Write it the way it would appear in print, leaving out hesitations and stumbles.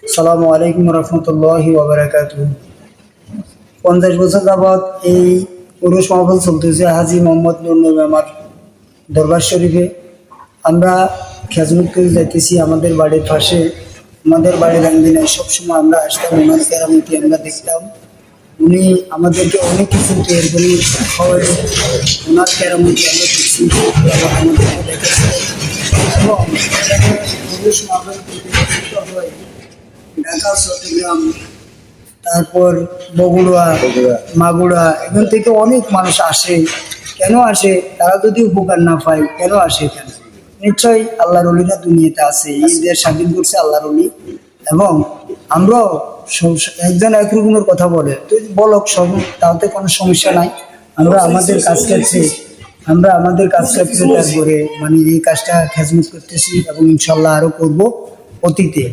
আসসালামু আলাইকুম রহমতুল্লাহি ওয়া বারাকাতুহু। 50 বছর যাবৎ এই পুরুষ মাহফিল চলতেছে হাজী মোহাম্মদ নূর নবী আমার দরবার শরীফে। আমরা খেজমত করে যাইতেছি আমাদের বাড়ির পাশে, আমাদের বাড়ির আঙ্গিনায় সবসময় আমরা আসতাম, ওনার কেরামতি আমরা দেখতাম। উনি আমাদেরকে অনেক কিছু তৈরি করে খাওয়াই, ওনার কেরামতি আমরা দেখছি এবং আমাদেরকে দেখেছিলেন। এবং এখানে পুরুষ মাহফিল প্রতিষ্ঠিত হয় ঢাকা, চট্টগ্রাম, তারপর বগুড়া, মাগুরা, এখান থেকে অনেক মানুষ আসে। কেন আসে? তারা যদি উপকার না পায় কেন আসে এখানে? নিশ্চয়ই আল্লাহর অলিরা দুনিয়াতে আছে, এই দেশ স্বাধীন করছে আল্লাহর অলি। এবং আমরাও একজন এক রকমের কথা বলে, তুই বলক সব, তাতে কোনো সমস্যা নাই। আমরা আমাদের কাজ করছি, তারপরে মানে এই কাজটা খেজমত করতেছি এবং ইনশাল্লাহ আরো করবো অতীতে।